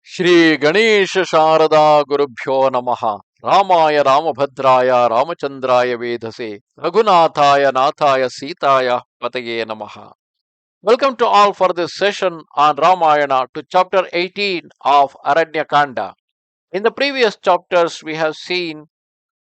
Shri Ganesha Sharada Gurubhyo Namaha Ramaya Ramabhadraya Ramachandraya Vedase Raghunathaya Nathaya Sitaya Pataye Namaha. Welcome to all for this session on Ramayana to chapter 18 of Aranya Kanda. In the previous chapters, we have seen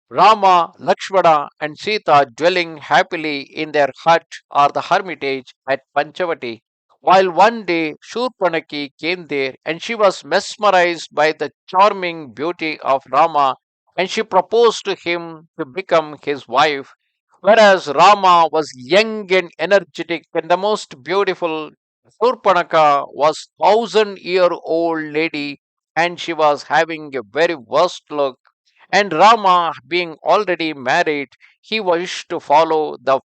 Rama, Lakshmana, and Sita dwelling happily in their hut or the hermitage at Panchavati, while one day Shurpanakha came there and she was mesmerized by the charming beauty of Rama and she proposed to him to become his wife. Whereas Rama was young and energetic and the most beautiful, Shurpanakha was 1,000-year-old lady and she was having a very worst look, and Rama, being already married, he wished to follow the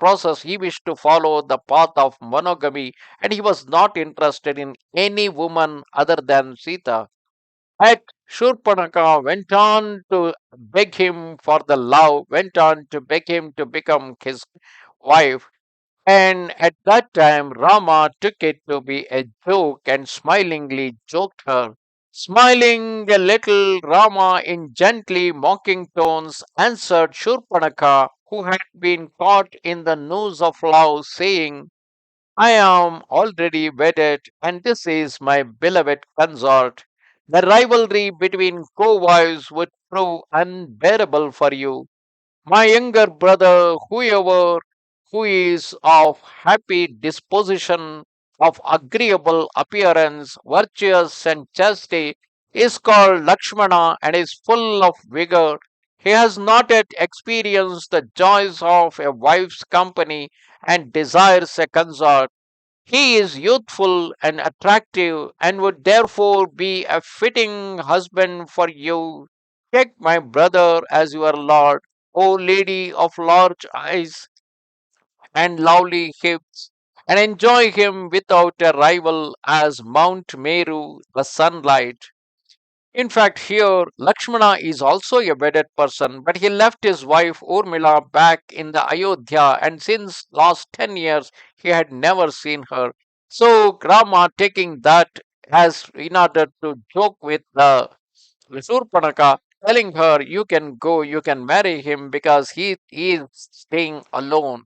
process, he wished to follow the path of monogamy, and he was not interested in any woman other than Sita. Yet Shurpanakha went on to beg him for the love, went on to beg him to become his wife. And at that time, Rama took it to be a joke and smilingly joked her. Smiling a little, Rama, in gently mocking tones, answered Shurpanakha, who had been caught in the noose of love, saying, I am already wedded, and this is my beloved consort. The rivalry between co wives would prove unbearable for you. My younger brother, whoever who is of happy disposition, of agreeable appearance, virtuous and chastity, is called Lakshmana and is full of vigor. He has not yet experienced the joys of a wife's company and desires a consort. He is youthful and attractive and would therefore be a fitting husband for you. Take my brother as your lord, O lady of large eyes and lovely hips, and enjoy him without a rival as Mount Meru, the sunlight. In fact, here Lakshmana is also a wedded person, but he left his wife Urmila back in the Ayodhya, and since last 10 years he had never seen her. So Rama, taking that as in order to joke with the Shurpanakha, telling her, "You can go, you can marry him because he is staying alone."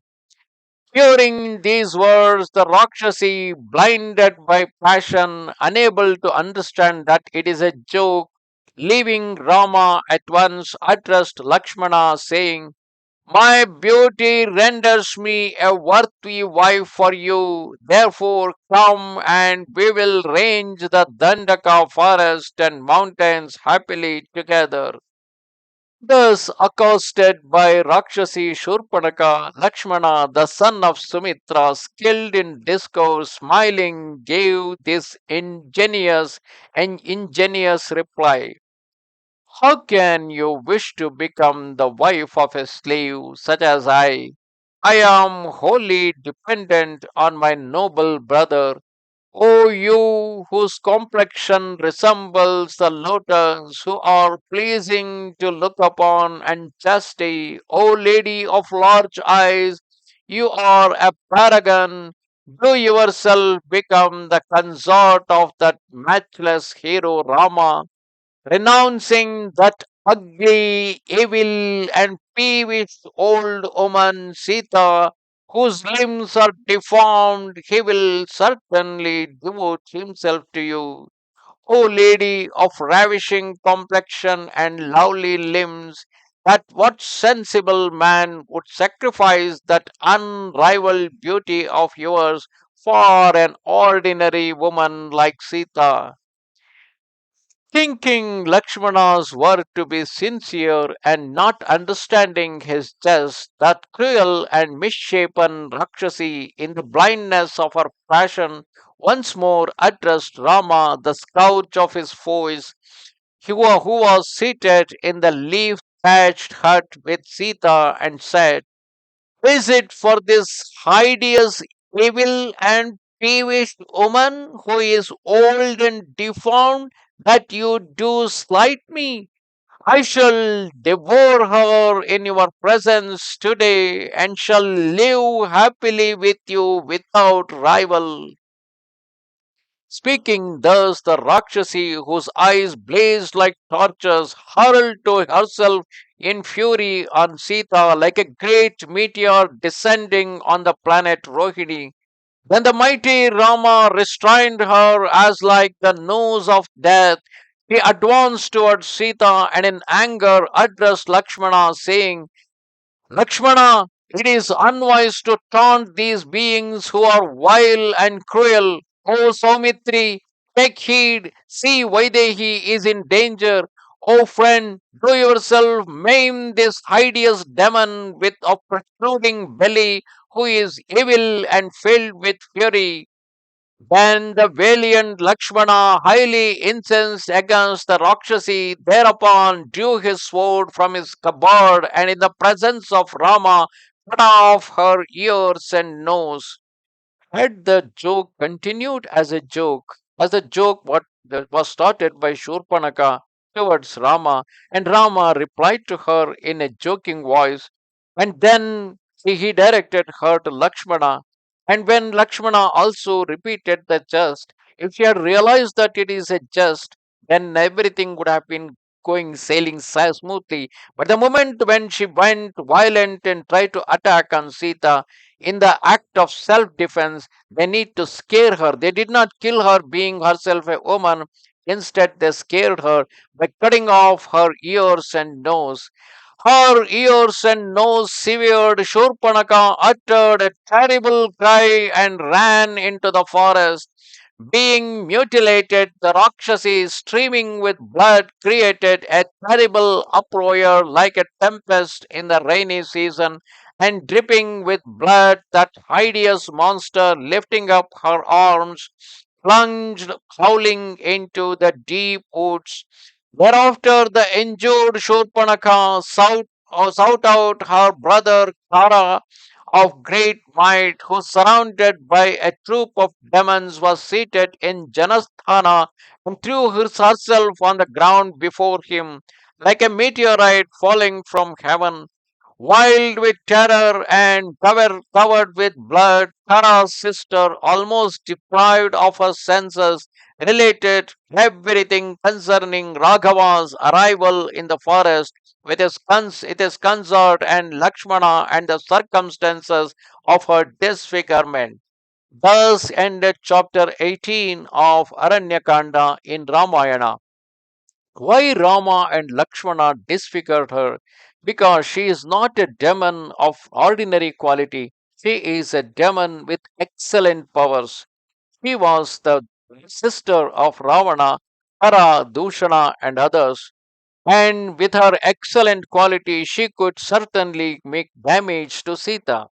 Hearing these words, the Rakshasi, blinded by passion, unable to understand that it is a joke, leaving Rama at once, addressed Lakshmana, saying, My beauty renders me a worthy wife for you. Therefore, come and we will range the Dandaka forest and mountains happily together. Thus, accosted by Rakshasi Shurpanaka, Lakshmana, the son of Sumitra, skilled in discourse, smiling, gave this ingenious reply. How can you wish to become the wife of a slave such as I? I am wholly dependent on my noble brother. O you whose complexion resembles the lotus, who are pleasing to look upon and chastity, O lady of large eyes, you are a paragon. Do yourself become the consort of that matchless hero Rama, renouncing that ugly, evil, and peevish old woman Sita, whose limbs are deformed, he will certainly devote himself to you. O lady of ravishing complexion and lovely limbs, that what sensible man would sacrifice that unrivaled beauty of yours for an ordinary woman like Sita? Thinking Lakshmana's word to be sincere and not understanding his jest, that cruel and misshapen Rakshasi, in the blindness of her passion, once more addressed Rama, the scourge of his foes, who was seated in the leaf thatched hut with Sita, and said, Is it for this hideous, evil, and peevish woman who is old and deformed that you do slight me? I shall devour her in your presence today and shall live happily with you without rival. Speaking thus, the Rakshasi, whose eyes blazed like torches, hurled to herself in fury on Sita like a great meteor descending on the planet Rohini. Then the mighty Rama restrained her as like the nose of death. He advanced towards Sita and in anger addressed Lakshmana, saying, Lakshmana, it is unwise to taunt these beings who are vile and cruel. O Saumitri, take heed. See, Vaidehi is in danger. O friend, do yourself maim this hideous demon with a protruding belly, who is evil and filled with fury. Then the valiant Lakshmana, highly incensed against the Rakshasi, thereupon drew his sword from his cupboard and in the presence of Rama cut off her ears and nose. Had the joke continued as a joke what that was started by Shurpanakha towards Rama, and Rama replied to her in a joking voice, and then he directed her to Lakshmana. And when Lakshmana also repeated the jest, if she had realized that it is a jest, then everything would have been going sailing smoothly. But the moment when she went violent and tried to attack on Sita, in the act of self defense, they need to scare her. They did not kill her being herself a woman. Instead, they scared her by cutting off her ears and nose. Her ears and nose severed, Shurpanakha uttered a terrible cry and ran into the forest. Being mutilated, the Rakshasi, streaming with blood, created a terrible uproar like a tempest in the rainy season, and dripping with blood, that hideous monster, lifting up her arms, plunged howling into the deep woods. Thereafter, the injured Shurpanakha sought out her brother Kara of great might, who, surrounded by a troop of demons, was seated in Janasthana and threw herself on the ground before him, like a meteorite falling from heaven. Wild with terror and covered with blood, Tara's sister, almost deprived of her senses, related everything concerning Raghava's arrival in the forest with his consort and Lakshmana and the circumstances of her disfigurement. Thus ended chapter 18 of Aranya Kanda in Ramayana. Why Rama and Lakshmana disfigured her? Because she is not a demon of ordinary quality. She is a demon with excellent powers. She was the sister of Ravana, Hara, Dushana, and others. And with her excellent quality, she could certainly make damage to Sita.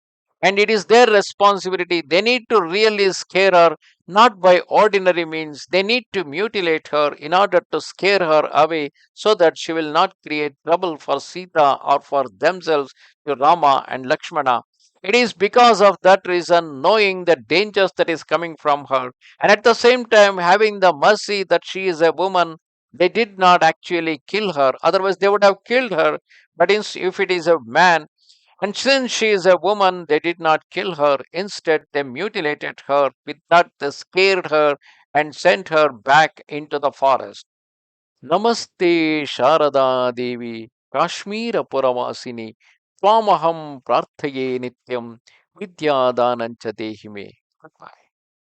And it is their responsibility. They need to really scare her, not by ordinary means. They need to mutilate her in order to scare her away so that she will not create trouble for Sita or for themselves to Rama and Lakshmana. It is because of that reason, knowing the dangers that is coming from her, and at the same time having the mercy that she is a woman, they did not actually kill her. Otherwise, they would have killed her. But if it is a man, and since she is a woman, they did not kill her. Instead, they mutilated her. With that, they scared her and sent her back into the forest. Namaste Sharada Devi, Kashmira Puravasini, Twamaham Prarthaye Nityam, Vidya Danancha Dehime. Goodbye.